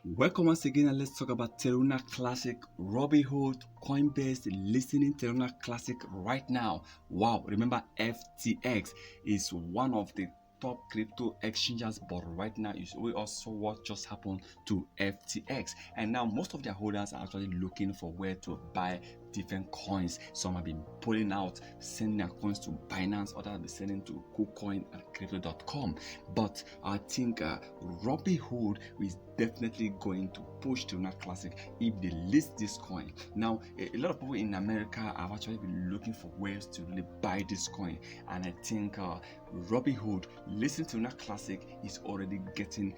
Welcome once again, and let's talk about Terra Classic, Robinhood, Coinbase listening Terra Classic right now. Wow, remember FTX is one of the top crypto exchanges, but right now we also what just happened to FTX, and now most of their holders are actually looking for where to buy different coins. Some have been pulling out, sending their coins to Binance, others have been sending to Kucoin and crypto.com. But I think Robinhood is definitely going to push Terra Classic if they list this coin. Now, a lot of people in America have actually been looking for ways to really buy this coin, and I think Robinhood listing Terra Classic is already getting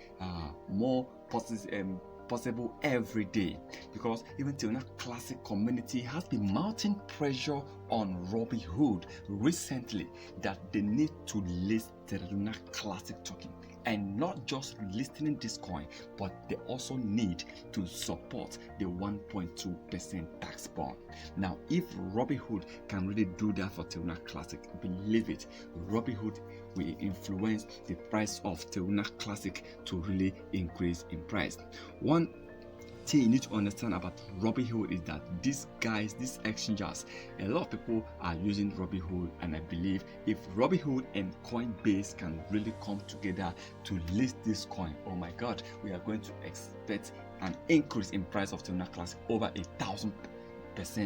more possible every day, because even Terra Classic community has been mounting pressure on Robinhood recently that they need to list Terra Classic token, and not just listing this coin, but they also need to support the 1.2% tax bond. Now, if Robinhood can really do that for Terra Classic, believe it, Robinhood will influence the price of Terra Classic to really increase in price. One thing you need to understand about Robinhood is that these exchanges, a lot of people are using Robinhood, and I believe if Robinhood and Coinbase can really come together to list this coin, oh my god, we are going to expect an increase in price of Terra Classic, over 1,000%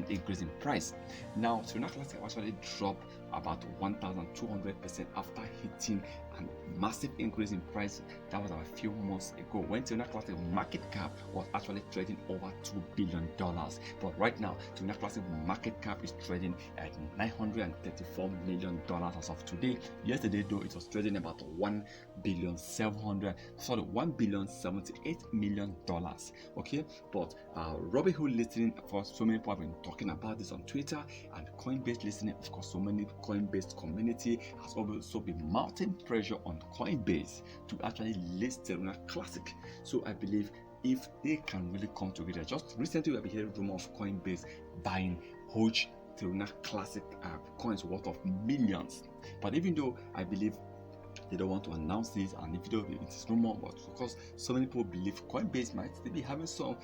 increase in price. Now, Terra Classic actually dropped about 1,200% after hitting a massive increase in price. That was a few months ago when Terra Classic market cap was actually trading over $2 billion. But right now, Terra Classic market cap is trading at $934 million as of today. Yesterday, though, it was trading about $1,078 million. Okay, but Robinhood listening, of course, so many people have been talking about this on Twitter, and Coinbase listening, of course, so many Coinbase community has also been mounting pressure on Coinbase to actually list Terra Classic. So I believe if they can really come together, just recently we have been hearing rumor of Coinbase buying huge Terra Classic coins worth of millions. But even though I believe they don't want to announce this, and if you don't, it's rumor, but because so many people believe Coinbase might still be having some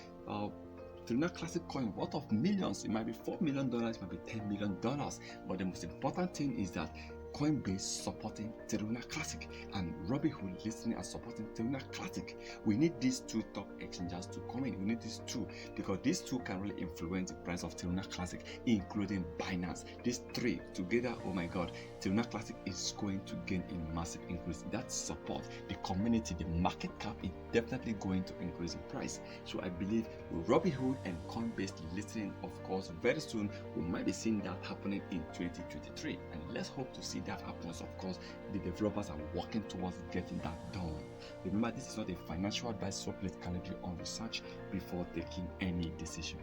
Terra Classic coin worth of millions. It might be $4 million, it might be $10 million. But the most important thing is that Coinbase supporting Terra Classic and Robinhood listening and supporting Terra Classic. We need these two top exchanges to come in. We need these two because these two can really influence the price of Terra Classic, including Binance. These three together, oh my god, Terra Classic is going to gain a massive increase. That support the community, the market cap is definitely going to increase in price. So I believe Robinhood and Coinbase listening, of course, very soon we might be seeing that happening in 2023, and let's hope to see that happens. Of course, the developers are working towards getting that done. Remember, this is not a financial advice, so please kindly do your own research before taking any decision.